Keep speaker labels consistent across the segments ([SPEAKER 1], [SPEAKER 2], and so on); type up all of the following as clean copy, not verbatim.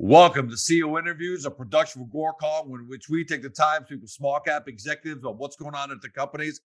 [SPEAKER 1] Welcome to CEO Interviews, a production of Gorcom, in which we take the time to speak with small cap executives about what's going on at the companies.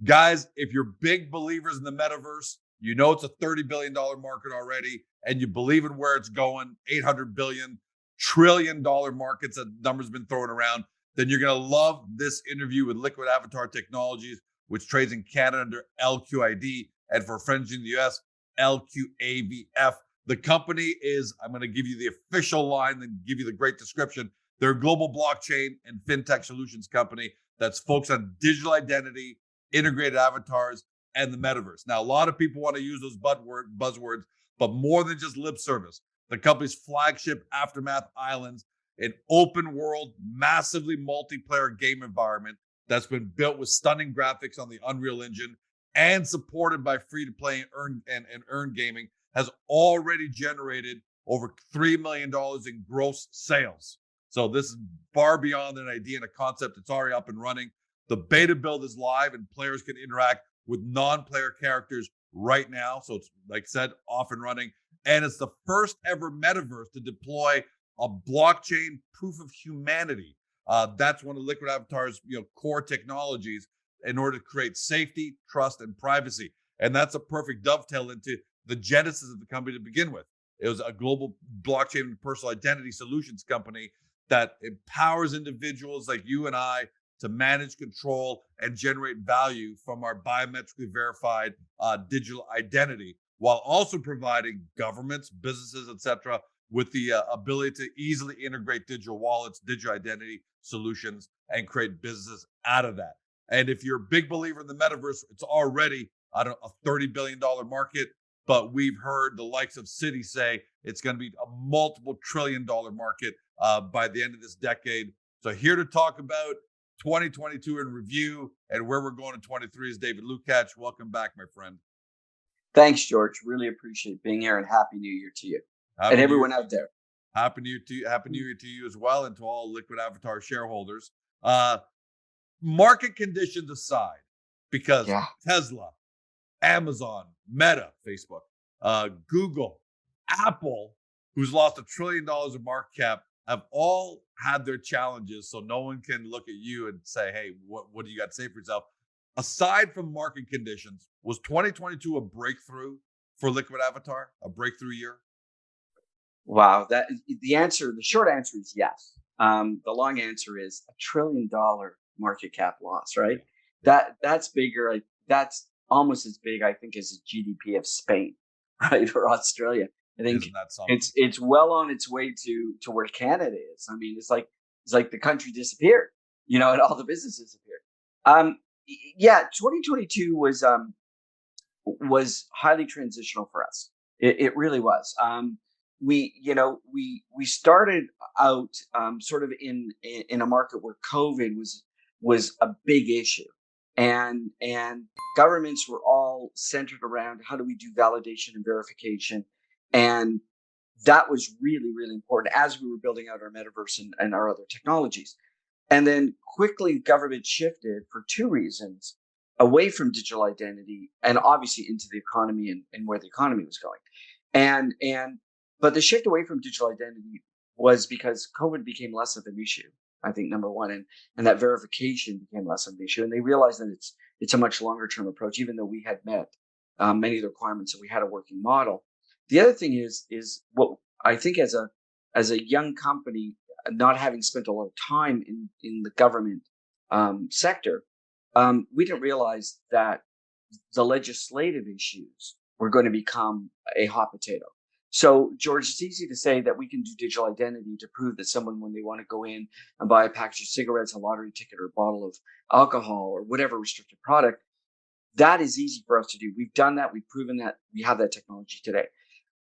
[SPEAKER 1] Guys, if you're big believers in the metaverse, you know it's a $30 billion market already, and you believe in where it's going, $800 billion, trillion dollar markets, that number's been thrown around, then you're going to love this interview with Liquid Avatar Technologies, which trades in Canada under LQID, and for friends in the US, LQAVF. The company is, I'm going to give you the official line, then give you the great description. They're a global blockchain and fintech solutions company that's focused on digital identity, integrated avatars, and the metaverse. Now, a lot of people want to use those buzzwords, but more than just lip service. The company's flagship Aftermath Islands, an open world, massively multiplayer game environment that's been built with stunning graphics on the Unreal Engine and supported by free-to-play and earn gaming, has already generated over $3 million in gross sales. So this is far beyond an idea and a concept. It's already up and running. The beta build is live and players can interact with non-player characters right now. So it's, like I said, off and running. And it's the first ever metaverse to deploy a blockchain proof of humanity. That's one of Liquid Avatar's core technologies in order to create safety, trust, and privacy. And that's a perfect dovetail into the genesis of the company to begin with. It was a global blockchain and personal identity solutions company that empowers individuals like you and I to manage, control, and generate value from our biometrically verified digital identity, while also providing governments, businesses, etc., with the ability to easily integrate digital wallets, digital identity solutions, and create businesses out of that. And if you're a big believer in the metaverse, it's already a $30 billion market. But we've heard the likes of Citi say it's going to be a multiple $trillion market by the end of this decade. So here to talk about 2022 in review and where we're going in 23 is David Lukacs. Welcome back, my friend.
[SPEAKER 2] Thanks, George. Really appreciate being here, and Happy New Year to you and everyone out there.
[SPEAKER 1] Happy New Year to you as well, and to all Liquid Avatar shareholders. Market conditions aside, because Tesla, Amazon, Meta, Facebook, Google, Apple, who's lost $1 trillion of market cap, have all had their challenges. So no one can look at you and say, hey, what do you got to say for yourself? Aside from market conditions, was 2022 a breakthrough for Liquid Avatar, a breakthrough year?
[SPEAKER 2] Wow. The short answer is yes. The long answer is $1 trillion market cap loss, right? That's bigger. That's almost as big, I think, as the GDP of Spain, right, or Australia. I think it's well on its way to where Canada is. I mean, it's like the country disappeared, and all the businesses disappeared. 2022 was highly transitional for us. It really was. We started out sort of in a market where COVID was a big issue. And governments were all centered around how do we do validation and verification. And that was really, really important as we were building out our metaverse and our other technologies. And then quickly government shifted for two reasons, away from digital identity and obviously into the economy and where the economy was going. But the shift away from digital identity was because COVID became less of an issue. I think number one, and that verification became less of an issue, and they realized that it's a much longer term approach. Even though we had met many of the requirements and we had a working model, the other thing is what I think as a young company, not having spent a lot of time in the government sector, we didn't realize that the legislative issues were going to become a hot potato. So, George, it's easy to say that we can do digital identity to prove that someone, when they want to go in and buy a package of cigarettes, a lottery ticket, or a bottle of alcohol, or whatever restricted product, that is easy for us to do. We've done that. We've proven that. We have that technology today.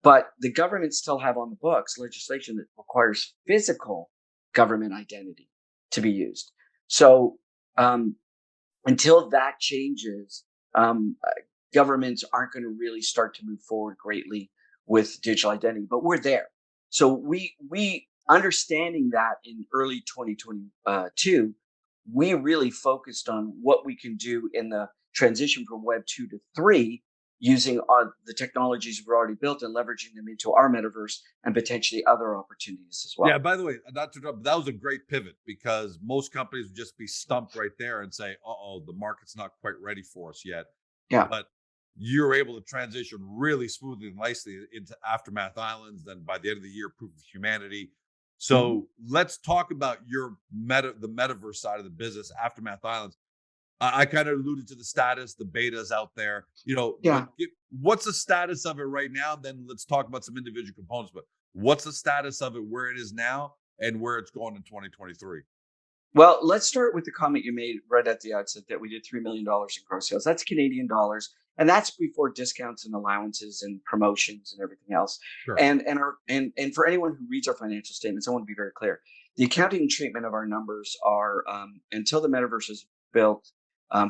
[SPEAKER 2] But the governments still have on the books legislation that requires physical government identity to be used. So until that changes, governments aren't going to really start to move forward greatly with digital identity, but we're there. So we understanding that in early 2022, we really focused on what we can do in the transition from Web 2 to 3 using the technologies we've already built and leveraging them into our metaverse and potentially other opportunities as well.
[SPEAKER 1] Yeah, by the way, not to interrupt, but that was a great pivot because most companies would just be stumped right there and say, "Uh-oh, the market's not quite ready for us yet."
[SPEAKER 2] Yeah.
[SPEAKER 1] But you're able to transition really smoothly and nicely into Aftermath Islands. Then by the end of the year, Proof of Humanity.
[SPEAKER 2] Mhm.
[SPEAKER 1] So let's talk about the metaverse side of the business, Aftermath Islands. I kind of alluded to the status, the betas out there, but
[SPEAKER 2] Yeah.
[SPEAKER 1] what's the status of it right now? Then let's talk about some individual components. But what's the status of it, where it is now, and where it's going in 2023?
[SPEAKER 2] Well, let's start with the comment you made right at the outset that we did $3 million in gross sales. That's Canadian dollars. And that's before discounts and allowances and promotions and everything else.
[SPEAKER 1] Sure.
[SPEAKER 2] And for anyone who reads our financial statements, I want to be very clear. The accounting treatment of our numbers are until the metaverse is built,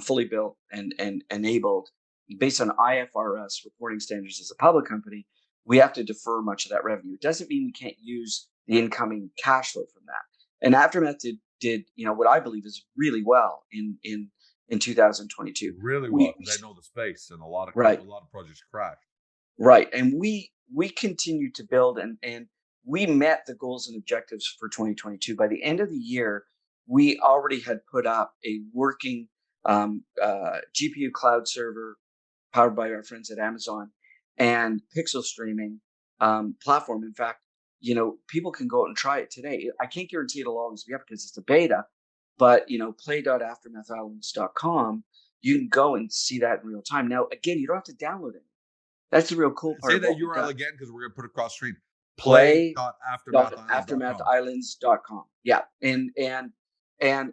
[SPEAKER 2] fully built and enabled, based on IFRS reporting standards as a public company, we have to defer much of that revenue. It doesn't mean we can't use the incoming cash flow from that. And Aftermath did what I believe is really well in 2022.
[SPEAKER 1] Really well,
[SPEAKER 2] We
[SPEAKER 1] because I know the space and a
[SPEAKER 2] right
[SPEAKER 1] lot of projects crash.
[SPEAKER 2] right, and we continue to build and we met the goals and objectives for 2022. By the end of the year, we already had put up a working GPU cloud server powered by our friends at Amazon and pixel streaming platform. In fact, people can go out and try it today. I can't guarantee it'll always be up because it's a beta, but play.aftermathislands.com, you can go and see that in real time. Now, again, you don't have to download it. That's the real cool part
[SPEAKER 1] Say
[SPEAKER 2] of
[SPEAKER 1] that
[SPEAKER 2] what we've
[SPEAKER 1] URL
[SPEAKER 2] done.
[SPEAKER 1] again because we're gonna put it across screen. Play.aftermathislands.com.
[SPEAKER 2] Aftermathislands.com. Yeah. And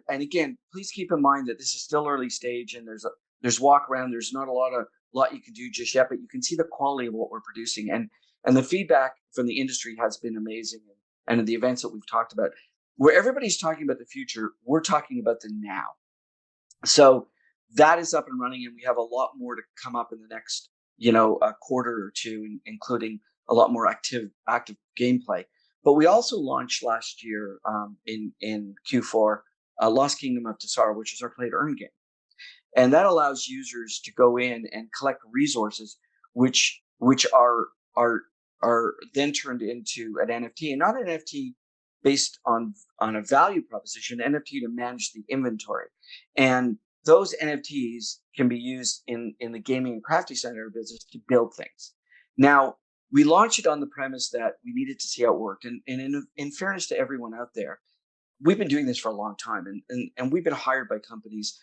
[SPEAKER 2] again, please keep in mind that this is still early stage and there's walk around. There's not a lot you can do just yet, but you can see the quality of what we're producing. And the feedback from the industry has been amazing. And in the events that we've talked about, where everybody's talking about the future, we're talking about the now. So that is up and running, and we have a lot more to come up in the next, a quarter or two, including a lot more active gameplay. But we also launched last year in Q4 Lost Kingdom of Tessara, which is our play to earn game, and that allows users to go in and collect resources, which are then turned into an NFT, and not an NFT based on a value proposition, NFT to manage the inventory. And those NFTs can be used in the gaming and crafty center business to build things. Now, we launched it on the premise that we needed to see how it worked. And in fairness to everyone out there, we've been doing this for a long time, and we've been hired by companies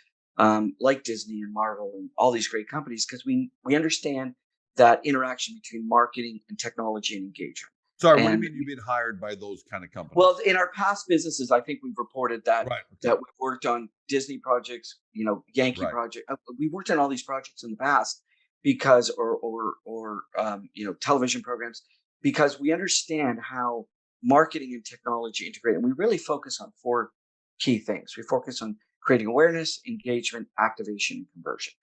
[SPEAKER 2] like Disney and Marvel and all these great companies because we understand that interaction between marketing and technology and engagement.
[SPEAKER 1] Sorry, what do you
[SPEAKER 2] And
[SPEAKER 1] mean you've been hired by those kind of companies?
[SPEAKER 2] well, in our past businesses, I think we've reported that
[SPEAKER 1] Right. Okay.
[SPEAKER 2] that we've worked on Disney projects, Yankee
[SPEAKER 1] Right.
[SPEAKER 2] project. We've worked on all these projects in the past because, or television programs, because we understand how marketing and technology integrate, and we really focus on four key things. We focus on creating awareness, engagement, activation, and conversion.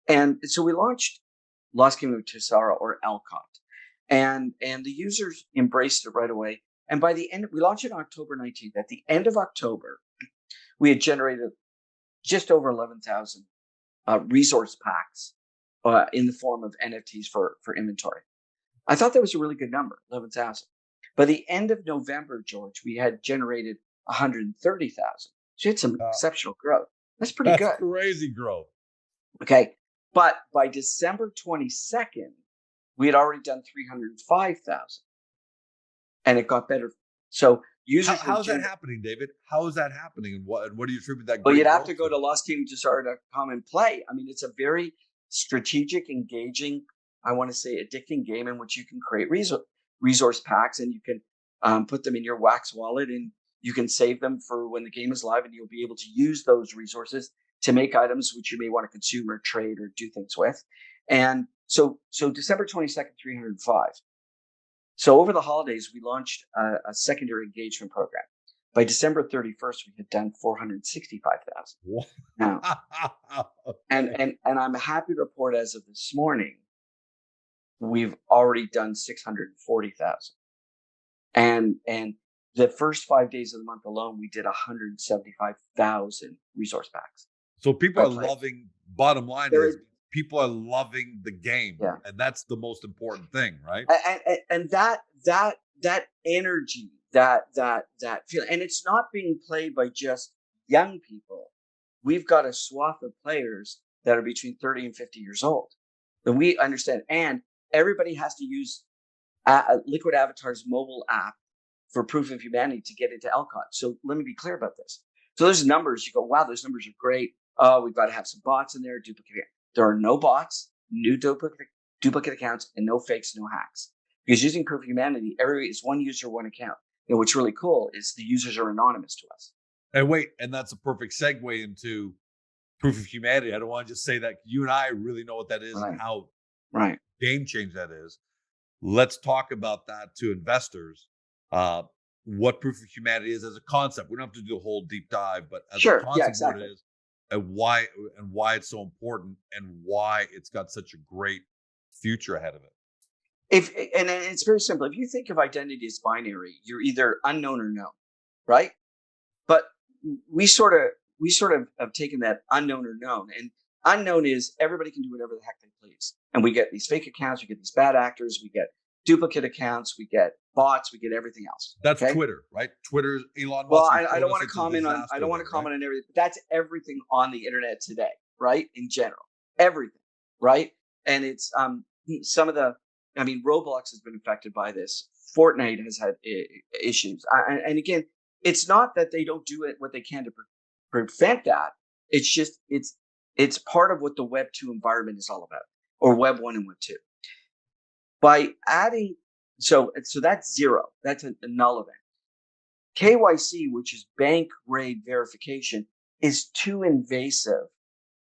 [SPEAKER 2] And so we launched Lost Kingdom of Tessara, or LCOT, and the users embraced it right away. And by the end, we launched it on October 19th. At the end of October, we had generated just over 11,000 resource packs in the form of NFTs for inventory. I thought that was a really good number, 11,000. By the end of November, George, we had generated 130,000. So you had some exceptional growth. That's pretty
[SPEAKER 1] That's
[SPEAKER 2] good.
[SPEAKER 1] crazy growth.
[SPEAKER 2] Okay. But by December 22nd, we had already done 305,000, and it got better. So users
[SPEAKER 1] How's that happening, David? How is that happening, and what do you attribute that
[SPEAKER 2] well,
[SPEAKER 1] great
[SPEAKER 2] you'd have
[SPEAKER 1] growth
[SPEAKER 2] to go to lostkingdomtessara.com and play. I mean, it's a very strategic, engaging, I want to say addicting game in which you can create resource packs, and you can put them in your Wax wallet, and you can save them for when the game is live, and you'll be able to use those resources to make items which you may want to consume or trade or do things with. And so December 22nd, 305. So over the holidays, we launched a secondary engagement program. By December 31st, we had done 465,000. Now,
[SPEAKER 1] Okay.
[SPEAKER 2] and I'm happy to report as of this morning, we've already done 640,000. And the first 5 days of the month alone, we did 175,000 resource packs.
[SPEAKER 1] So people are loving. Bottom line
[SPEAKER 2] There
[SPEAKER 1] is
[SPEAKER 2] is
[SPEAKER 1] people are loving the game,
[SPEAKER 2] Yeah.
[SPEAKER 1] and that's the most important thing, right?
[SPEAKER 2] And that energy, that feel, and it's not being played by just young people. We've got a swath of players that are between 30 and 50 years old that we understand, and everybody has to use Liquid Avatar's mobile app for proof of humanity to get into LCOT. So let me be clear about this. So there's numbers. You go, wow, those numbers are great. Oh, we've got to have some bots in there, duplicate. There are no bots, new duplicate accounts, and no fakes, no hacks. Because using proof of humanity, it's one user, one account. What's really cool is the users are anonymous to us.
[SPEAKER 1] And wait, and that's a perfect segue into proof of humanity. I don't want to just say that. You and I really know what that is and how game change that is. Let's talk about that to investors. What proof of humanity is as a concept. We don't have to do a whole deep dive, but as a concept, what it is, and why it's so important, and why it's got such a great future ahead of it.
[SPEAKER 2] And it's very simple. If you think of identity as binary, you're either unknown or known, right? But we sort of have taken that unknown or known, and unknown is everybody can do whatever the heck they please, and we get these fake accounts, we get these bad actors, we get duplicate accounts, we get bots, we get everything else.
[SPEAKER 1] That's Twitter, right? Twitter, Elon Musk.
[SPEAKER 2] Well, I don't want to comment on. I don't want to comment on everything. But that's everything on the internet today, right? In general, everything, right? And it's some of the. I mean, Roblox has been affected by this. Fortnite has had issues, and again, it's not that they don't do it what they can to prevent that. It's just it's part of what the Web 2 environment is all about, or Web 1 and Web 2. By adding, so that's zero. That's a null event. KYC, which is bank grade verification, is too invasive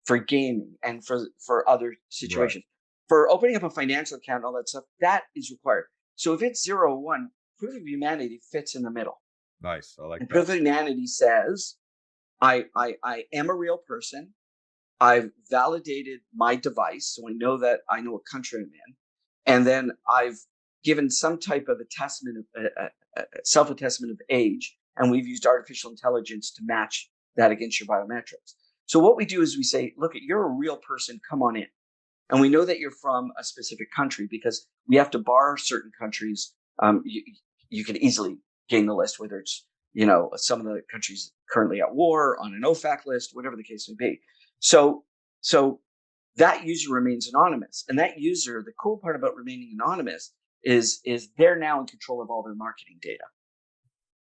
[SPEAKER 2] for gaming and for other situations. Right. For opening up a financial account and all that stuff, that is required. So if it's 0 or 1, proof of humanity fits in the middle.
[SPEAKER 1] Nice. I like that.
[SPEAKER 2] Proof of humanity says, I am a real person. I've validated my device, so I know that I know what country I'm in. And then I've given some type of self-attestment of age, and we've used artificial intelligence to match that against your biometrics. So what we do is we say, look, you're a real person, come on in. And we know that you're from a specific country because we have to bar certain countries. You can easily gain the list, whether it's, some of the countries currently at war, on an OFAC list, whatever the case may be. So that user remains anonymous. And that user, the cool part about remaining anonymous is they're now in control of all their marketing data.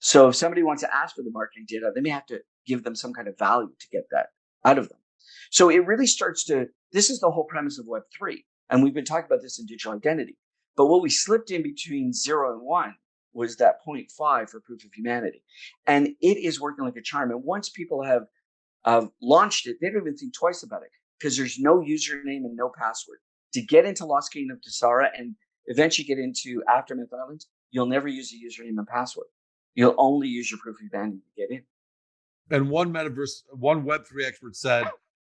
[SPEAKER 2] So if somebody wants to ask for the marketing data, they may have to give them some kind of value to get that out of them. So it really this is the whole premise of Web3. And we've been talking about this in digital identity. But what we slipped in between 0 and 1 was that 0.5 for proof of humanity. And it is working like a charm. And once people have launched it, they don't even think twice about it because there's no username and no password. To get into Lost Kingdom of Tessara and eventually get into Aftermath Islands, you'll never use a username and password. You'll only use your proof of humanity to get in.
[SPEAKER 1] And one Web3 expert said,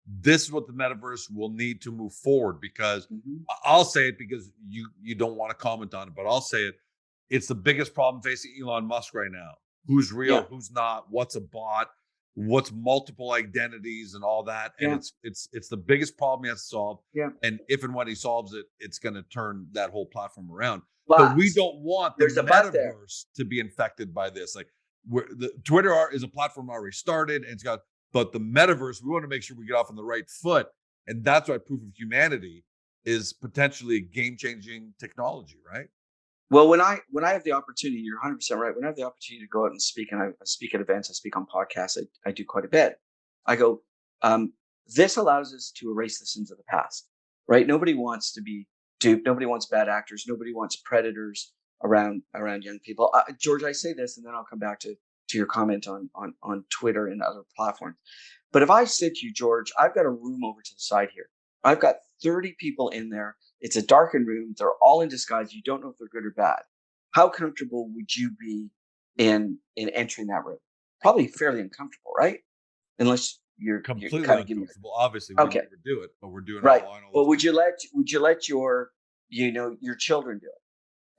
[SPEAKER 1] this is what the metaverse will need to move forward, because I'll say it because you don't want to comment on it, but I'll say it. It's the biggest problem facing Elon Musk right now. Who's real, who's not, what's a bot, what's multiple identities and all that. And it's the biggest problem he has to solve. Yeah. And if and when he solves it, it's going to turn that whole platform around. But we don't want the metaverse to be infected by this. Like Twitter is a platform already started, and but the metaverse, we want to make sure we get off on the right foot. And that's why proof of humanity is potentially a game-changing technology, right?
[SPEAKER 2] Well, when I have the opportunity, you're 100% right. When I have the opportunity to go out and speak, and I speak at events, I speak on podcasts, I do quite a bit. I go, this allows us to erase the sins of the past, right? Nobody wants to be duped. Nobody wants bad actors. Nobody wants predators around young people. George, I say this, and then I'll come back to your comment on Twitter and other platforms. But if I said to you, George, I've got a room over to the side here. I've got 30 people in there. It's a darkened room. They're all in disguise. You don't know if they're good or bad. How comfortable would you be in entering that room? Probably fairly uncomfortable, right? Unless you're
[SPEAKER 1] completely
[SPEAKER 2] kind of
[SPEAKER 1] uncomfortable. Obviously, we never do it, but we're doing it online.
[SPEAKER 2] Well, would you let your children do it?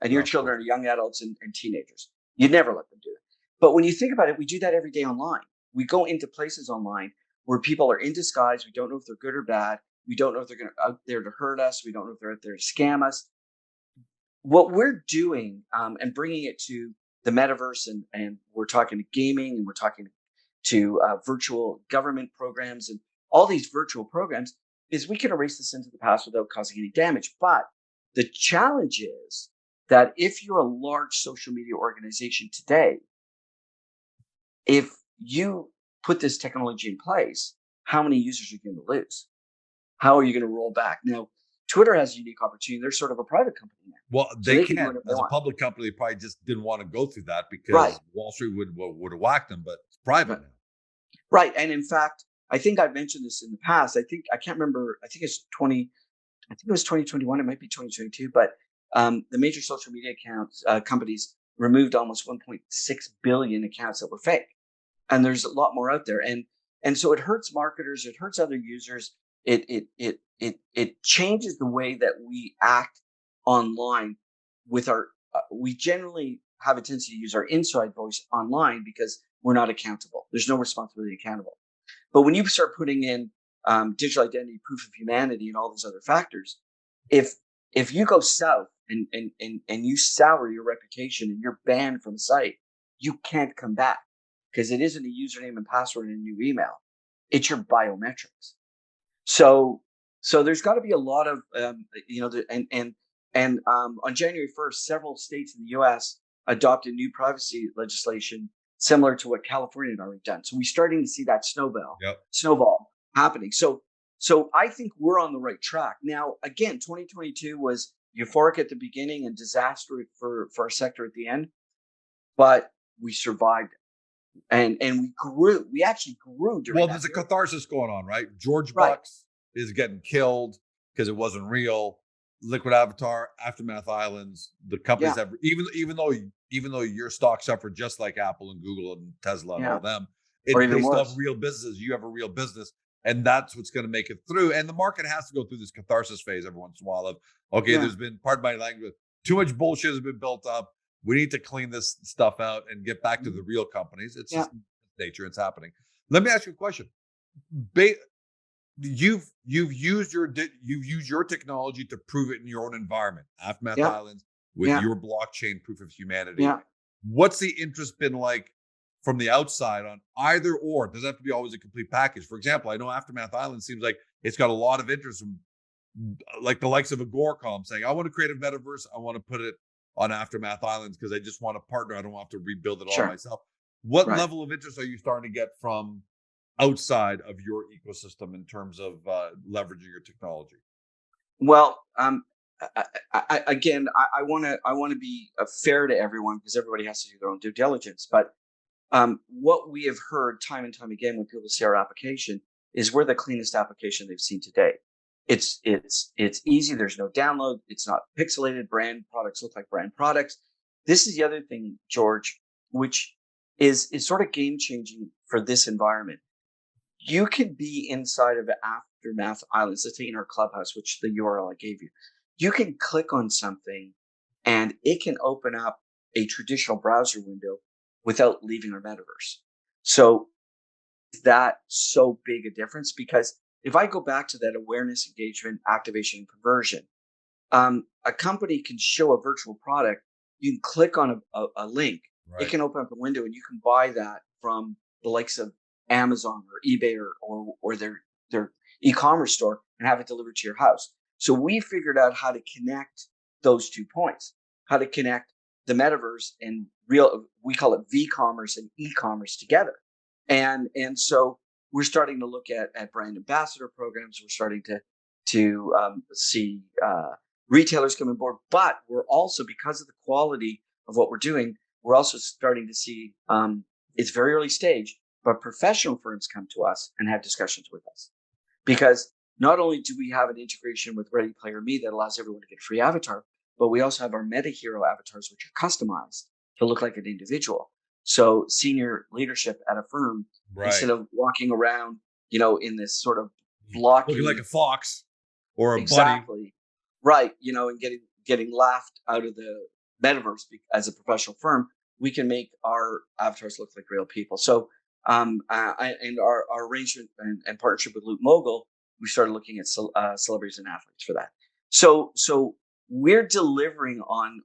[SPEAKER 2] And your children are young adults and teenagers. You'd never let them do it. But when you think about it, we do that every day online. We go into places online where people are in disguise. We don't know if they're good or bad. We don't know if they're going to out there to hurt us. We don't know if they're out there to scam us. What we're doing and bringing it to the metaverse, and we're talking to gaming, and we're talking to virtual government programs, and all these virtual programs, is we can erase this into the past without causing any damage. But the challenge is that if you're a large social media organization today, if you put this technology in place, how many users are you going to lose? How are you going to roll back? Now, Twitter has a unique opportunity. They're sort of a private company now.
[SPEAKER 1] Well,
[SPEAKER 2] So
[SPEAKER 1] they
[SPEAKER 2] can do
[SPEAKER 1] can.
[SPEAKER 2] whatever they
[SPEAKER 1] As a
[SPEAKER 2] want.
[SPEAKER 1] public company, they probably just didn't want to go through that because
[SPEAKER 2] Right.
[SPEAKER 1] Wall Street would have whacked them, but it's private
[SPEAKER 2] Right.
[SPEAKER 1] now.
[SPEAKER 2] Right. And in fact, I think I've mentioned this in the past. I can't remember. I think it was 2021. It might be 2022. But the major social media accounts companies removed almost 1.6 billion accounts that were fake, and there's a lot more out there. And so it hurts marketers. It hurts other users. It changes the way that we act online. With our we generally have a tendency to use our inside voice online because we're not accountable. There's no responsibility accountable. But when you start putting in digital identity, proof of humanity, and all these other factors, if you go south and you sour your reputation and you're banned from the site, you can't come back because it isn't a username and password and a new email. It's your biometrics. So there's got to be a lot of on January 1st, several states in the U.S. adopted new privacy legislation similar to what California had already done. So we're starting to see that snowball happening. So I think we're on the right track. Now, again, 2022 was euphoric at the beginning and disastrous for our sector at the end, but we survived it. And we grew. We actually grew during that
[SPEAKER 1] There's a
[SPEAKER 2] period.
[SPEAKER 1] catharsis going on, right? George
[SPEAKER 2] Right.
[SPEAKER 1] Bucks is getting killed because it wasn't real. Liquid Avatar, Aftermath Islands, the companies have even though your stock suffered just like Apple and Google and Tesla and all them, they still have real businesses. You have a real business, and that's what's going to make it through. And the market has to go through this catharsis phase every once in a while of, okay, there's been, pardon my language, too much bullshit has been built up. We need to clean this stuff out and get back to the real companies. It's just nature. It's happening. Let me ask you a question. You've used your technology to prove it in your own environment, Aftermath Islands, with your blockchain proof of humanity.
[SPEAKER 2] Yeah.
[SPEAKER 1] What's the interest been like from the outside on either or? Does it have to be always a complete package? For example, I know Aftermath Islands seems like it's got a lot of interest from like the likes of Agoracom saying, I want to create a metaverse. I want to put it on Aftermath Islands because I just want a partner. I don't want to have to rebuild it all myself. What level of interest are you starting to get from outside of your ecosystem in terms of leveraging your technology?
[SPEAKER 2] Well, I want to be fair to everyone because everybody has to do their own due diligence. But what we have heard time and time again when people see our application is we're the cleanest application they've seen today. It's easy. There's no download. It's not pixelated. Brand products look like brand products. This is the other thing, George, which is sort of game changing for this environment. You can be inside of Aftermath Islands. Let's take in our clubhouse, which the URL I gave you. You can click on something and it can open up a traditional browser window without leaving our metaverse. So is that so big a difference? Because if I go back to that awareness, engagement, activation, and conversion, a company can show a virtual product. You can click on a link. Right. It can open up a window and you can buy that from the likes of Amazon or eBay or their e-commerce store and have it delivered to your house. So we figured out how to connect those 2 points, how to connect the metaverse and we call it V-commerce and e-commerce together. And so we're starting to look at brand ambassador programs. We're starting to see retailers come on board, but we're also, because of the quality of what we're doing, we're also starting to see it's very early stage, but professional firms come to us and have discussions with us. Because not only do we have an integration with Ready Player Me that allows everyone to get a free avatar, but we also have our meta hero avatars, which are customized to look like an individual. So senior leadership at a firm, instead of walking around, in this sort of blocking,
[SPEAKER 1] looking like a fox or a
[SPEAKER 2] bunny, right? And getting laughed out of the metaverse as a professional firm, we can make our avatars look like real people. So, and our arrangement and partnership with Loot Mogul we started looking at celebrities and athletes for that. So we're delivering on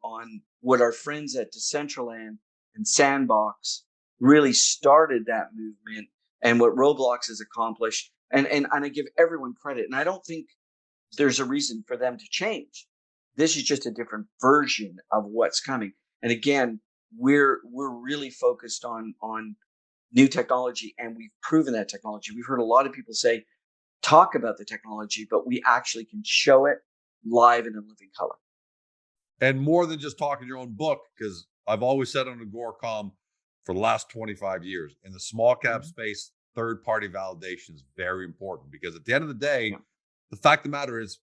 [SPEAKER 2] what our friends at Decentraland and Sandbox really started that movement, and what Roblox has accomplished. And I give everyone credit, and I don't think there's a reason for them to change. This is just a different version of what's coming. And again, we're really focused on new technology, and we've proven that technology. We've heard a lot of people say, talk about the technology, but we actually can show it live in a living color.
[SPEAKER 1] And more than just talking your own book, because I've always said on Agoracom for the last 25 years, in the small cap space, third-party validation is very important, because at the end of the day, the fact of the matter is,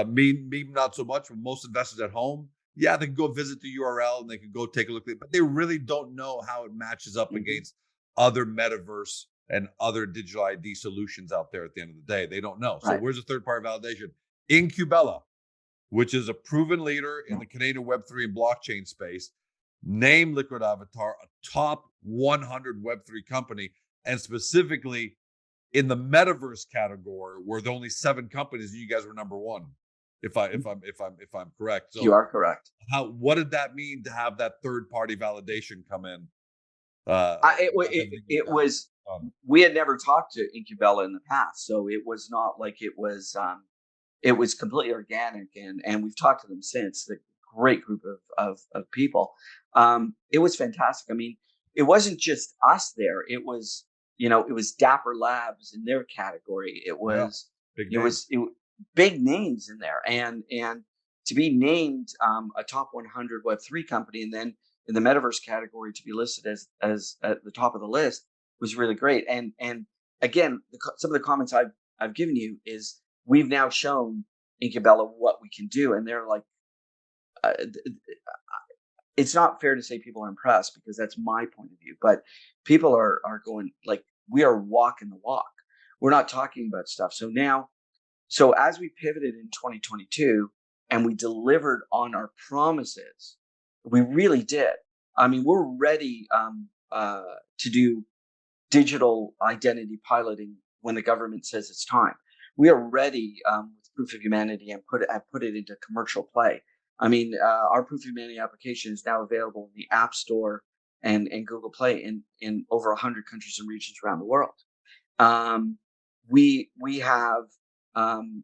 [SPEAKER 1] me not so much, for most investors at home, yeah, they can go visit the URL and they can go take a look at it, but they really don't know how it matches up against other metaverse and other digital ID solutions out there. At the end of the day, they don't know. So where's the third-party validation? Incubella, which is a proven leader in the Canadian Web3 and blockchain space, named Liquid Avatar a top 100 Web3 company, and specifically in the metaverse category, where there are only 7 companies, and you guys were number 1, if I'm correct. So
[SPEAKER 2] you are correct.
[SPEAKER 1] What did that mean to have that third party validation come in?
[SPEAKER 2] It was we had never talked to Incubella in the past, so it was not like it was completely organic, and we've talked to them since. The great group of people. It was fantastic. I mean, it wasn't just us there. It was Dapper Labs in their category. It was big names in there, and to be named a top 100 Web3 company, and then in the metaverse category to be listed as at the top of the list was really great. And again, some of the comments I've given you is, we've now shown Incubella what we can do, and they're like, it's not fair to say people are impressed, because that's my point of view, but people are going, like, we are walking the walk. We're not talking about stuff. So as we pivoted in 2022 and we delivered on our promises, we really did. I mean, we're ready to do digital identity piloting when the government says it's time. We are ready with Proof of Humanity and put it into commercial play. I mean, our Proof of Humanity application is now available in the App Store and Google Play in over 100 countries and regions around the world. We have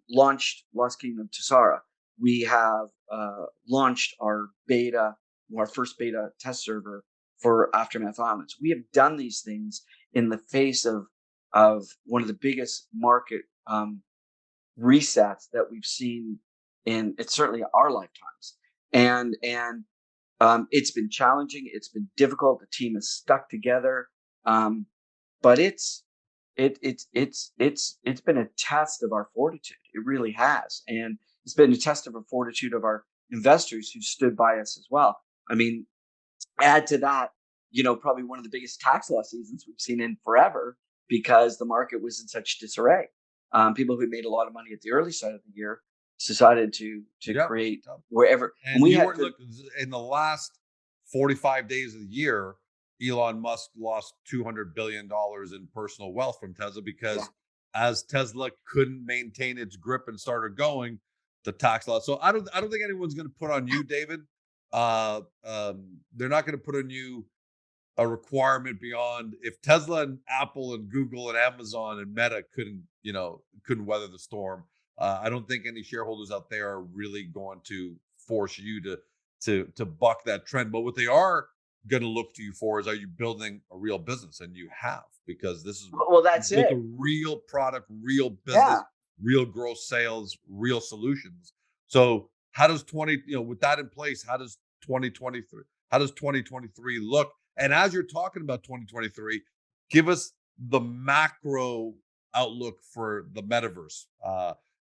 [SPEAKER 2] launched Lost Kingdom to Sara. We have launched our first beta test server for Aftermath Islands. We have done these things in the face of one of the biggest market resets that we've seen in certainly our lifetimes, and it's been challenging. It's been difficult. The team is stuck together, but it's been a test of our fortitude. It really has, and it's been a test of our fortitude of our investors who stood by us as well. I mean, add to that, probably one of the biggest tax loss seasons we've seen in forever, because the market was in such disarray. People who made a lot of money at the early side of the year decided to create wherever.
[SPEAKER 1] And we had in the last 45 days of the year, Elon Musk lost $200 billion in personal wealth from Tesla, because as Tesla couldn't maintain its grip and started going, the tax law. So I don't think anyone's going to put on you, David. They're not going to put on you a requirement beyond, if Tesla and Apple and Google and Amazon and Meta couldn't weather the storm. I don't think any shareholders out there are really going to force you to buck that trend. But what they are going to look to you for is, are you building a real business? And you have, because this is
[SPEAKER 2] that's it.
[SPEAKER 1] A real product, real business, real gross sales, real solutions. So how does with that in place, how does 2023 look? And as you're talking about 2023, give us the macro outlook for the metaverse.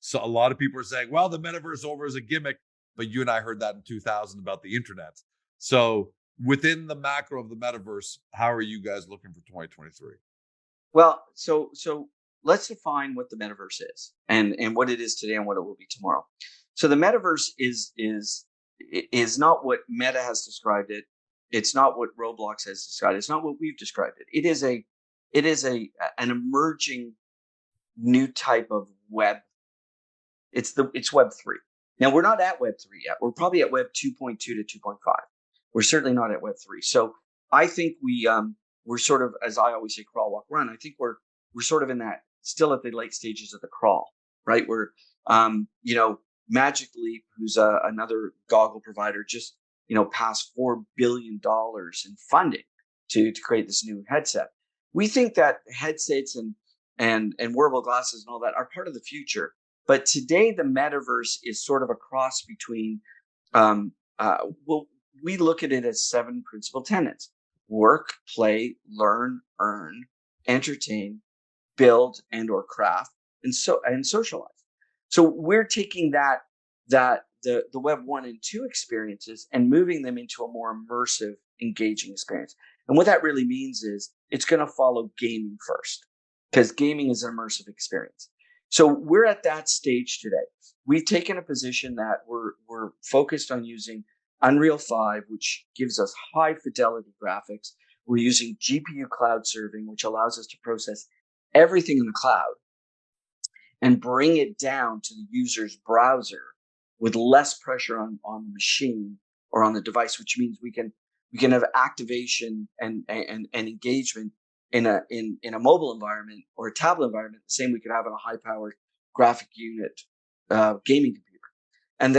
[SPEAKER 1] So a lot of people are saying, well, the metaverse is over as a gimmick, but you and I heard that in 2000 about the internet. So within the macro of the metaverse, how are you guys looking for 2023?
[SPEAKER 2] Well, so let's define what the metaverse is, and what it is today and what it will be tomorrow. So the metaverse is not what Meta has described it. It's not what Roblox has described. It's not what we've described it. It is an emerging new type of web. It's Web3. Now we're not at Web3 yet. We're probably at Web 2.2 to 2.5. We're certainly not at Web3. So I think we're sort of, as I always say, crawl, walk, run. I think we're sort of in that, still at the late stages of the crawl, right? We're Magic Leap, who's another goggle provider, just passed $4 billion in funding to create this new headset. We think that headsets and wearable glasses and all that are part of the future. But today, the metaverse is sort of a cross between, we look at it as 7 principal tenets: work, play, learn, earn, entertain, build, and/or craft, and socialize. So we're taking the Web 1 and 2 experiences and moving them into a more immersive, engaging experience. And what that really means is it's going to follow gaming first, because gaming is an immersive experience. So we're at that stage today. We've taken a position that we're focused on using Unreal 5, which gives us high fidelity graphics. We're using GPU cloud serving, which allows us to process everything in the cloud and bring it down to the user's browser with less pressure on the machine or on the device, which means we can have activation and engagement in a mobile environment or a tablet environment, the same we could have on a high powered graphic unit gaming computer. And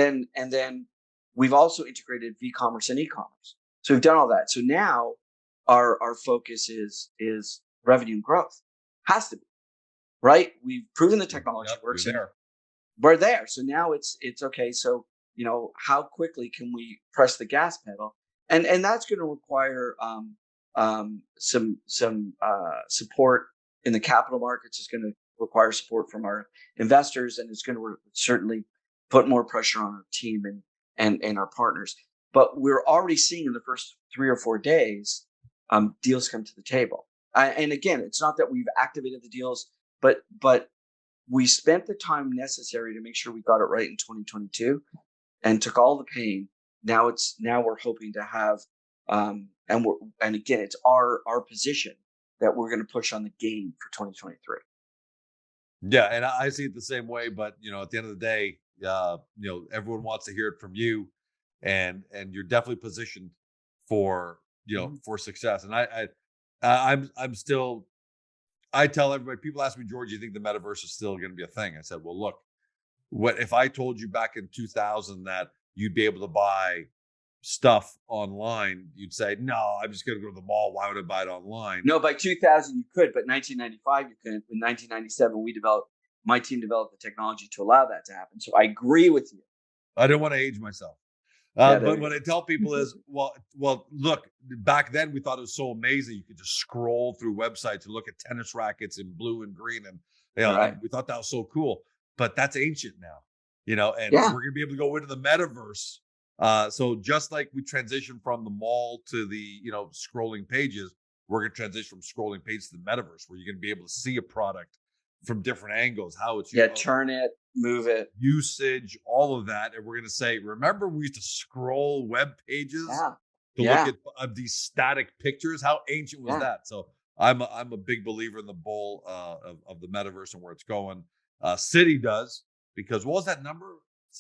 [SPEAKER 2] then we've also integrated v-commerce and e-commerce. So we've done all that. So now our focus is revenue and growth. Has to be, right? We've proven the technology works. We're there. So now it's okay. So how quickly can we press the gas pedal? And that's going to require some support in the capital markets. It's going to require support from our investors, and it's going to certainly put more pressure on our team and our partners. But we're already seeing in the first 3 or 4 days deals come to the table. And again, it's not that we've activated the deals, but we spent the time necessary to make sure we got it right in 2022 and took all the pain. Now we're hoping to have, and again, it's our position that we're going to push on the game for 2023.
[SPEAKER 1] Yeah, and I see it the same way. But at the end of the day, everyone wants to hear it from you, and you're definitely positioned for for success. And I'm still. I tell everybody. People ask me, George, do you think the metaverse is still going to be a thing? I said, well, look, what if I told you back in 2000 that you'd be able to buy stuff online? You'd say, no, I'm just going to go to the mall. Why would I buy it online?
[SPEAKER 2] No, by 2000 you could, but 1995 you couldn't. In 1997, my team developed the technology to allow that to happen. So I agree with you.
[SPEAKER 1] I don't want to age myself. But what I tell people is, well, look, back then we thought it was so amazing. You could just scroll through websites and look at tennis rackets in blue and green. And, and we thought that was so cool, but that's ancient now, and we're going to be able to go into the metaverse. So just like we transition from the mall to the, scrolling pages, we're going to transition from scrolling pages to the metaverse, where you're going to be able to see a product from different angles, how it's
[SPEAKER 2] used. Turn it, move it,
[SPEAKER 1] usage, all of that. And we're going to say, remember we used to scroll web pages to look at these static pictures? How ancient was that? So I'm a big believer in the bull of the metaverse and where it's going. Citi does, because what was that number?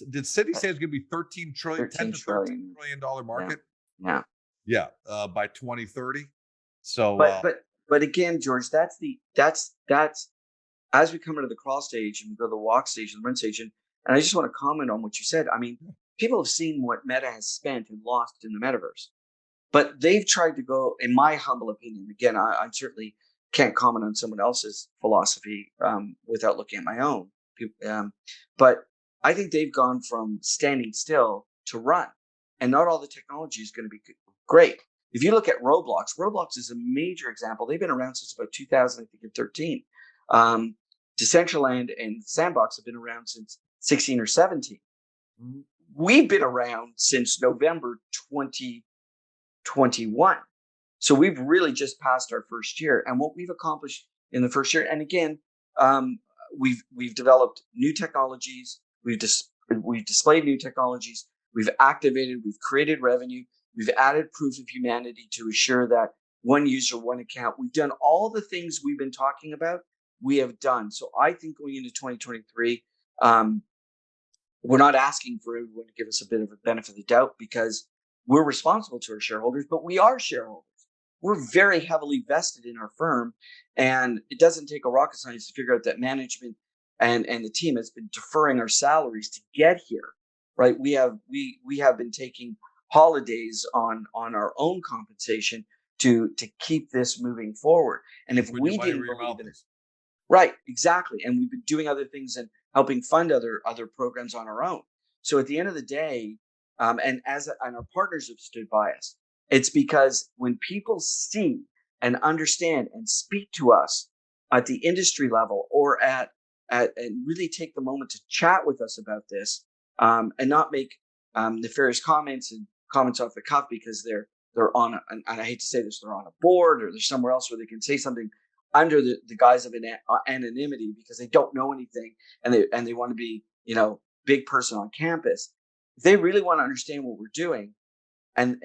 [SPEAKER 1] Did Citi say it's going to be 13 trillion, 10 to $13 trillion market?
[SPEAKER 2] Yeah.
[SPEAKER 1] By 2030. So,
[SPEAKER 2] but again, George, that's as we come into the crawl stage and we go to the walk stage and the run stage, and I just want to comment on what you said. I mean, people have seen what Meta has spent and lost in the metaverse, but they've tried to go, in my humble opinion, again, I certainly can't comment on someone else's philosophy without looking at my own. But I think they've gone from standing still to run, and not all the technology is going to be great. If you look at Roblox is a major example. They've been around since about 2013. Decentraland and Sandbox have been around since 16 or 17. We've been around since November 2021. So we've really just passed our first year, and what we've accomplished in the first year. And again, we've developed new technologies. We've displayed new technologies. We've activated. We've created revenue. We've added proof of humanity to assure that one user, one account. We've done all the things we've been talking about we have done. So I think going into 2023, um, we're not asking for everyone to give us a bit of a benefit of the doubt because we're responsible to our shareholders, but we are shareholders. We're very heavily vested in our firm, and it doesn't take a rocket science to figure out that management and the team has been deferring our salaries to get here. Right? We have been taking holidays on our own compensation to keep this moving forward. And if
[SPEAKER 1] Put your
[SPEAKER 2] we
[SPEAKER 1] money
[SPEAKER 2] didn't
[SPEAKER 1] where your
[SPEAKER 2] believe
[SPEAKER 1] mouth
[SPEAKER 2] in it,
[SPEAKER 1] is.
[SPEAKER 2] right, exactly. And we've been doing other things and helping fund other programs on our own. So at the end of the day, and our partners have stood by us. It's because when people see and understand and speak to us at the industry level or at and really take the moment to chat with us about this, and not make nefarious comments and comments off the cuff because they're on and I hate to say this, they're on a board or they're somewhere else where they can say something under the guise of anonymity because they don't know anything and they want to be, big person on campus. If they really want to understand what we're doing, and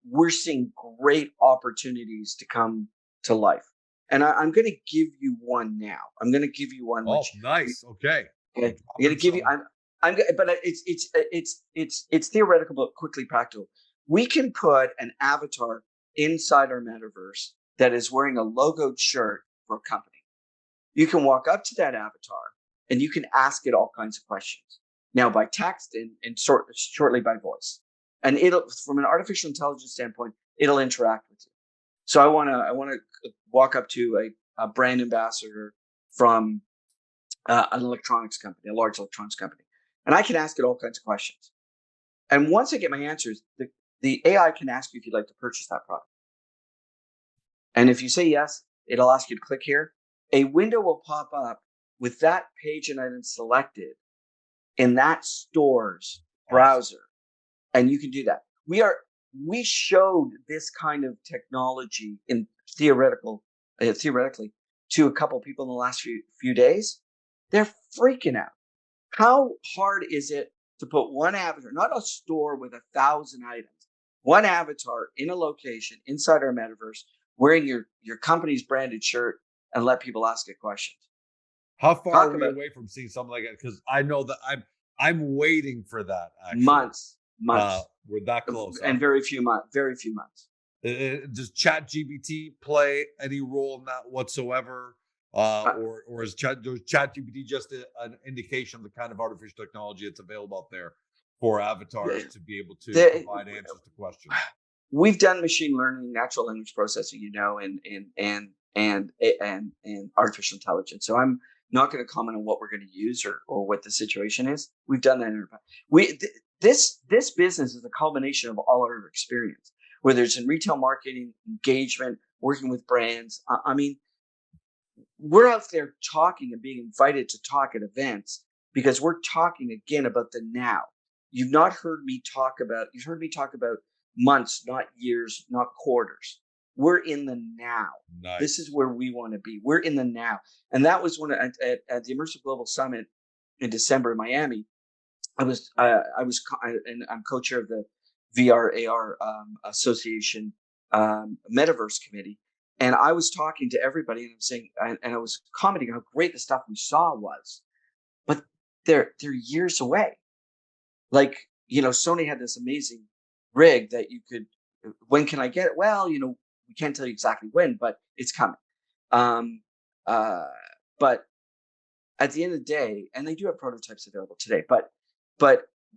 [SPEAKER 2] we're seeing great opportunities to come to life. And I'm going to give you one now. I'm going to give you one
[SPEAKER 1] Oh,
[SPEAKER 2] which
[SPEAKER 1] nice. Okay.
[SPEAKER 2] okay, I'm going
[SPEAKER 1] Dropping
[SPEAKER 2] to give you.
[SPEAKER 1] some.
[SPEAKER 2] But it's theoretical but quickly practical. We can put an avatar inside our metaverse that is wearing a logoed shirt for a company. You can walk up to that avatar and you can ask it all kinds of questions. Now by text and shortly by voice. And it'll, from an artificial intelligence standpoint, it'll interact with you. So I want to walk up to a brand ambassador from an electronics company, a large electronics company, and I can ask it all kinds of questions. And once I get my answers, the AI can ask you if you'd like to purchase that product. And if you say yes, it'll ask you to click here. A window will pop up with that page and item selected in that store's
[SPEAKER 1] Awesome.
[SPEAKER 2] browser. And you can do that. We showed this kind of technology in theoretically to a couple people in the last few days. They're freaking out. How hard is it to put one avatar, not a store with 1,000 items, one avatar in a location inside our metaverse, wearing your company's branded shirt and let people ask it questions?
[SPEAKER 1] How far are
[SPEAKER 2] Talk
[SPEAKER 1] we
[SPEAKER 2] about
[SPEAKER 1] away from seeing something like that? Because I know that I'm waiting for that actually.
[SPEAKER 2] months,
[SPEAKER 1] We're that close, huh?
[SPEAKER 2] and very few months.
[SPEAKER 1] Does Chat GBT play any role in that whatsoever?
[SPEAKER 2] Uh,
[SPEAKER 1] Or is Chat GPT just an indication of the kind of artificial technology that's available out there for avatars
[SPEAKER 2] the,
[SPEAKER 1] to be able to
[SPEAKER 2] the,
[SPEAKER 1] provide answers to questions?
[SPEAKER 2] we've done machine learning, natural language processing, and artificial intelligence. So I'm not going to comment on what we're going to use or what the situation is. We've done that in our past. This business is a culmination of all our experience, whether it's in retail marketing, engagement, working with brands. I mean, we're out there talking and being invited to talk at events because we're talking again about the now. You've heard me talk about months, not years, not quarters. We're in the now. This is
[SPEAKER 1] Nice.
[SPEAKER 2] where we want to be. We're in the now. And that was when at the Immersive Global Summit in December in Miami, and I'm co-chair of the VR AR Association Metaverse Committee, and I was talking to everybody, and I'm saying, and I was commenting how great the stuff we saw was, but they're years away. Like, Sony had this amazing rig that you could. When can I get it? Well, we can't tell you exactly when, but it's coming. Um, uh, but at the end of the day, and they do have prototypes available today, but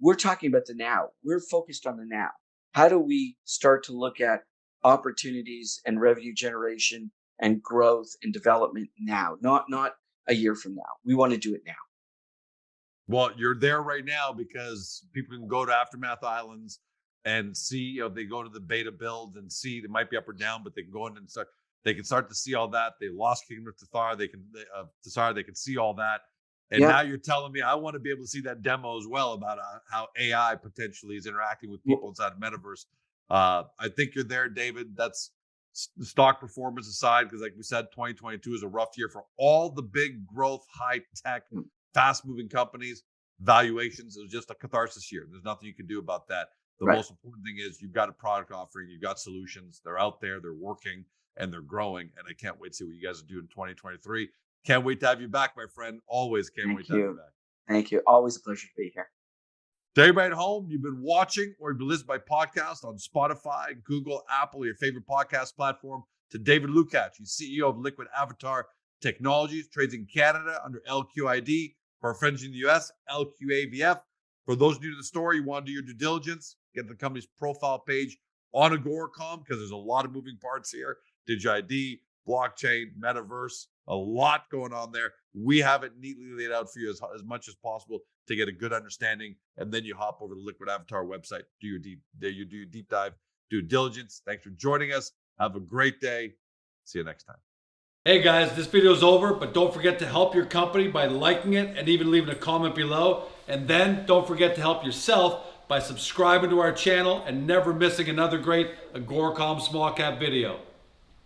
[SPEAKER 2] we're talking about the now. We're focused on the now. How do we start to look at opportunities and revenue generation and growth and development now, not a year from now? We want to do it now.
[SPEAKER 1] Well, you're there right now because people can go to Aftermath Islands and see, they go to the beta build and see they might be up or down, but they can go in and start. They can start to see all that. They lost Kingdom of Tathar. They can see all that. And
[SPEAKER 2] Yeah.
[SPEAKER 1] now you're telling me I want to be able to see that demo as well about how AI potentially is interacting with people inside of Metaverse. I think you're there, David. That's stock performance aside, because like we said, 2022 is a rough year for all the big growth, high tech, fast moving companies. Valuations, it was just a catharsis year. There's nothing you can do about that. The
[SPEAKER 2] Right.
[SPEAKER 1] most important thing is you've got a product offering, you've got solutions, they're out there, they're working, and they're growing. And I can't wait to see what you guys are doing in 2023. Can't wait to have you back, my friend. Always can't wait to have you back.
[SPEAKER 2] Thank you. Always a pleasure to be here.
[SPEAKER 1] To everybody at home, you've been watching or you've been listening to my podcast on Spotify, Google, Apple, or your favorite podcast platform. To David Lukacs, he's CEO of Liquid Avatar Technologies, trades in Canada under LQID. For our friends in the US, LQAVF. For those new to the story, you want to do your due diligence, get the company's profile page on Agoracom because there's a lot of moving parts here. DigID, blockchain, metaverse, a lot going on there. We have it neatly laid out for you as much as possible to get a good understanding. And then you hop over to the Liquid Avatar website, do your deep dive, due diligence. Thanks for joining us. Have a great day. See you next time. Hey guys, this video is over, but don't forget to help your company by liking it and even leaving a comment below. And then don't forget to help yourself by subscribing to our channel and never missing another great Agoracom small cap video.